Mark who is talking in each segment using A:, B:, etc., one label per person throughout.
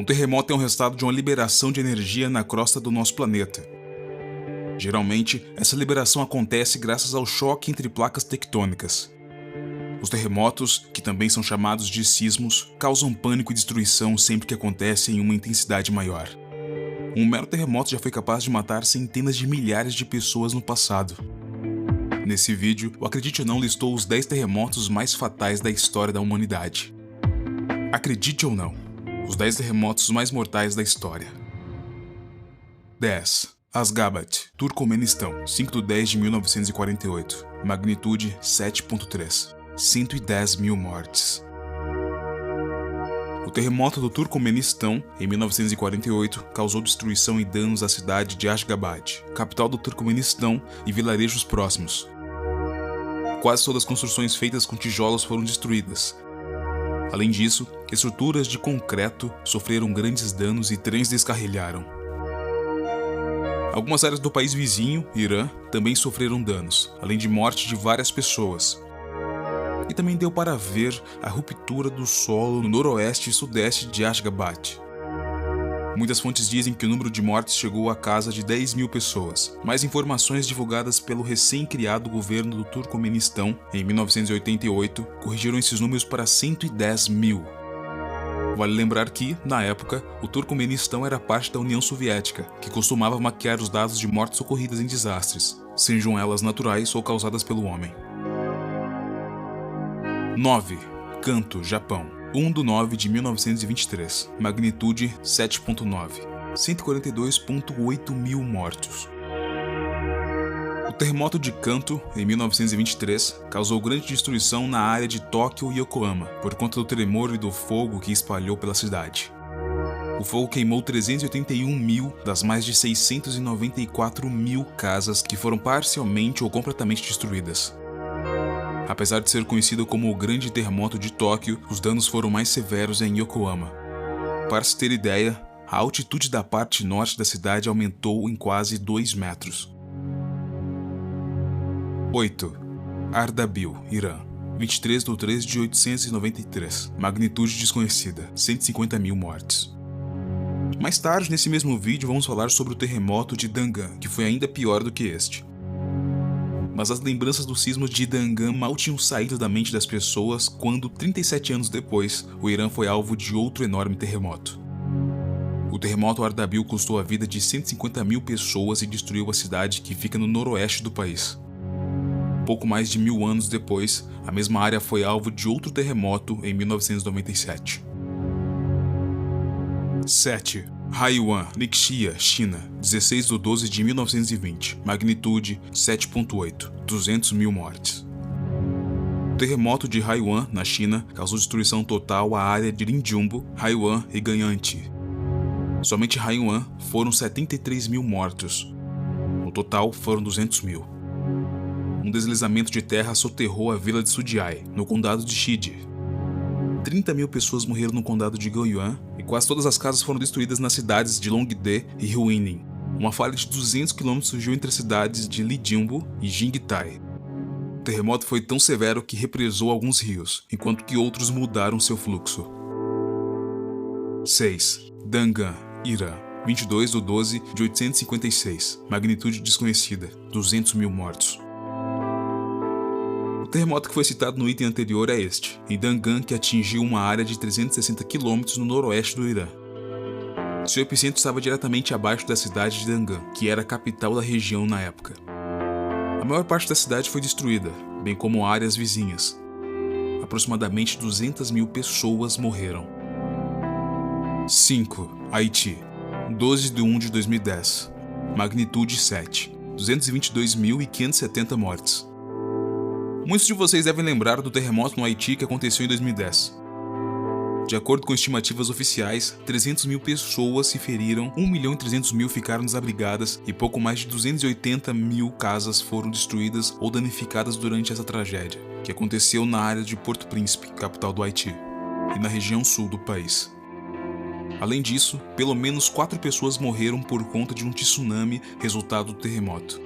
A: terremoto é um resultado de uma liberação de energia na crosta do nosso planeta. Geralmente, essa liberação acontece graças ao choque entre placas tectônicas. Os terremotos, que também são chamados de sismos, causam pânico e destruição sempre que acontecem em uma intensidade maior. Um mero terremoto já foi capaz de matar centenas de milhares de pessoas no passado. Nesse vídeo, o Acredite ou Não listou os 10 terremotos mais fatais da história da humanidade. Acredite ou não, os 10 terremotos mais mortais da história. 10. Asgabat, Turcomenistão, 5 de 10 de 1948, magnitude 7.3, 110 mil mortes. O terremoto do Turcomenistão, em 1948, causou destruição e danos à cidade de Ashgabat, capital do Turcomenistão, e vilarejos próximos. Quase todas as construções feitas com tijolos foram destruídas. Além disso, estruturas de concreto sofreram grandes danos e trens descarrilharam. Algumas áreas do país vizinho, Irã, também sofreram danos, além de morte de várias pessoas. E também deu para ver a ruptura do solo no noroeste e sudeste de Ashgabat. Muitas fontes dizem que o número de mortes chegou à casa de 10 mil pessoas, mas informações divulgadas pelo recém-criado governo do Turcomenistão, em 1988, corrigiram esses números para 110 mil. Vale lembrar que, na época, o Turcomenistão era parte da União Soviética, que costumava maquiar os dados de mortes ocorridas em desastres, sejam elas naturais ou causadas pelo homem. 9. Kanto, Japão, 1 de 9 de 1923, magnitude 7.9, 142.8 mil mortos. O terremoto de Kanto, em 1923, causou grande destruição na área de Tóquio e Yokohama, por conta do tremor e do fogo que espalhou pela cidade. O fogo queimou 381 mil das mais de 694 mil casas que foram parcialmente ou completamente destruídas. Apesar de ser conhecido como o Grande Terremoto de Tóquio, os danos foram mais severos em Yokohama. Para se ter ideia, a altitude da parte norte da cidade aumentou em quase 2 metros. 8. Ardabil, Irã, 23 de 3 de 893, magnitude desconhecida, 150 mil mortes. Mais tarde, nesse mesmo vídeo, vamos falar sobre o terremoto de Dangan, que foi ainda pior do que este. Mas as lembranças do sismo de Dangan mal tinham saído da mente das pessoas quando, 37 anos depois, o Irã foi alvo de outro enorme terremoto. O terremoto Ardabil custou a vida de 150 mil pessoas e destruiu a cidade que fica no noroeste do país. Pouco mais de 1000 anos depois, a mesma área foi alvo de outro terremoto em 1997. 7. Haiyuan, Ningxia, China, 16 de 12 de 1920, magnitude 7.8, 200 mil mortes. O terremoto de Haiyuan, na China, causou destruição total à área de Linjiumbo, Haiyuan e Ganyanti. Somente Haiyuan foram 73 mil mortos. No total, foram 200 mil. Um deslizamento de terra soterrou a vila de Sudiai, no condado de Shidi. 30 mil pessoas morreram no condado de Goyuan e quase todas as casas foram destruídas nas cidades de Longde e Huinin. Uma falha de 200 km surgiu entre as cidades de Lijiumbo e Jingtai. O terremoto foi tão severo que represou alguns rios, enquanto que outros mudaram seu fluxo. 6. Dangan, Irã, 22 de 12 de 856, magnitude desconhecida, 200 mil mortos. O terremoto que foi citado no item anterior é este, em Dangan, que atingiu uma área de 360 km no noroeste do Irã. Seu epicentro estava diretamente abaixo da cidade de Dangan, que era a capital da região na época. A maior parte da cidade foi destruída, bem como áreas vizinhas. Aproximadamente 200 mil pessoas morreram. 5. Haiti, 12 de 1 de 2010, magnitude 7, 222.570 mortes. Muitos de vocês devem lembrar do terremoto no Haiti que aconteceu em 2010. De acordo com estimativas oficiais, 300 mil pessoas se feriram, 1.300.000 ficaram desabrigadas e pouco mais de 280 mil casas foram destruídas ou danificadas durante essa tragédia, que aconteceu na área de Porto Príncipe, capital do Haiti, e na região sul do país. Além disso, pelo menos 4 pessoas morreram por conta de um tsunami resultado do terremoto.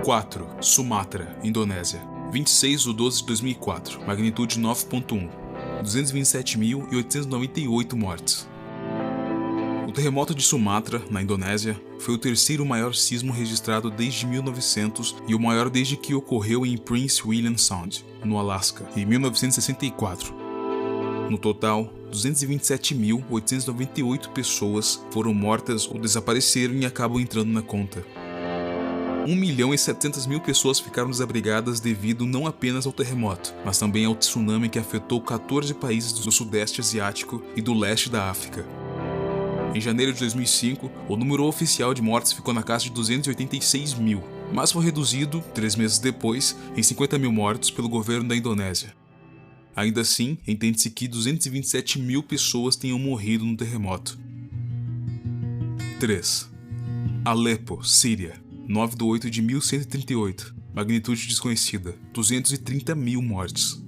A: 4. Sumatra, Indonésia, 26 de 12 de 2004, magnitude 9.1, 227.898 mortes. terremoto de Sumatra, na Indonésia, foi o terceiro maior sismo registrado desde 1900 e o maior desde que ocorreu em Prince William Sound, no Alasca, em 1964. No total, 227.898 pessoas foram mortas ou desapareceram e acabam entrando na conta. 1.700.000 pessoas ficaram desabrigadas devido não apenas ao terremoto, mas também ao tsunami que afetou 14 países do Sudeste Asiático e do Leste da África. Em janeiro de 2005, o número oficial de mortes ficou na casa de 286.000, mas foi reduzido, 3 meses depois, em 50.000 mortos pelo governo da Indonésia. Ainda assim, entende-se que 227.000 pessoas tenham morrido no terremoto. 3. Alepo, Síria, 9 de 8 de 1138, magnitude desconhecida, 230.000 mortes.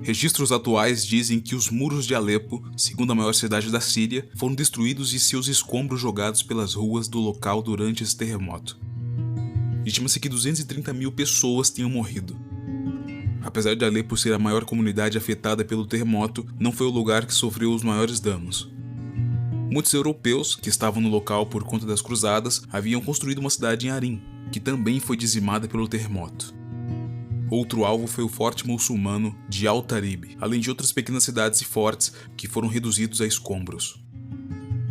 A: Registros atuais dizem que os muros de Alepo, segunda maior cidade da Síria, foram destruídos e seus escombros jogados pelas ruas do local durante esse terremoto. Estima-se que 230.000 pessoas tenham morrido. Apesar de Alepo ser a maior comunidade afetada pelo terremoto, não foi o lugar que sofreu os maiores danos. Muitos europeus, que estavam no local por conta das cruzadas, haviam construído uma cidade em Arim, que também foi dizimada pelo terremoto. Outro alvo foi o forte muçulmano de Al-Tarib, além de outras pequenas cidades e fortes que foram reduzidos a escombros.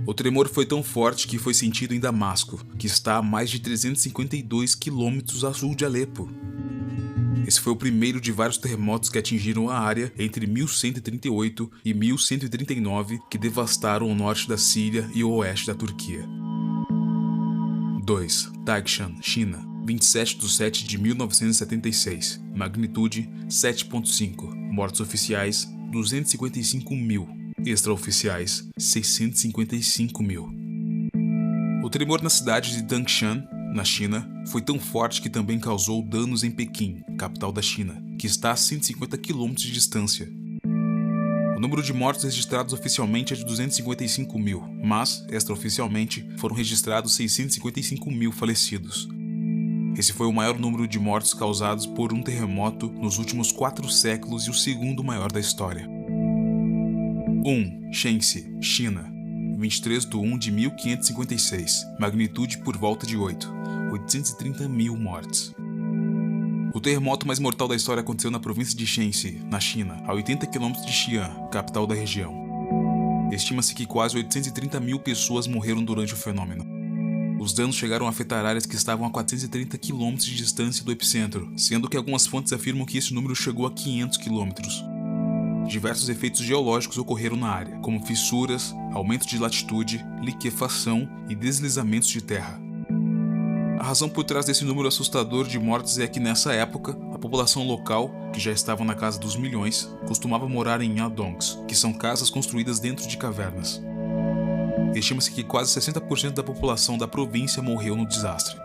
A: O tremor foi tão forte que foi sentido em Damasco, que está a mais de 352 quilômetros a sul de Alepo. Esse foi o primeiro de vários terremotos que atingiram a área entre 1138 e 1139, que devastaram o norte da Síria e o oeste da Turquia. 2. Taishan, China, 27 de 7 de 1976, magnitude 7.5, mortos oficiais 255.000, extraoficiais 655.000. O tremor na cidade de Tangshan, na China, foi tão forte que também causou danos em Pequim, capital da China, que está a 150 km de distância. O número de mortos registrados oficialmente é de 255.000, mas, extraoficialmente, foram registrados 655.000 falecidos. Esse foi o maior número de mortos causados por um terremoto nos últimos 4 séculos e o segundo maior da história. 1. Shenxi, China, 23 de 1 de 1556, magnitude por volta de 830.000 mortes. O terremoto mais mortal da história aconteceu na província de Shenxi, na China, a 80 km de Xi'an, capital da região. Estima-se que quase 830.000 pessoas morreram durante o fenômeno. Os danos chegaram a afetar áreas que estavam a 430 km de distância do epicentro, sendo que algumas fontes afirmam que esse número chegou a 500 km. Diversos efeitos geológicos ocorreram na área, como fissuras, aumento de latitude, liquefação e deslizamentos de terra. A razão por trás desse número assustador de mortes é que nessa época, a população local, que já estava na casa dos milhões, costumava morar em yadongs, que são casas construídas dentro de cavernas. Estima-se que quase 60% da população da província morreu no desastre.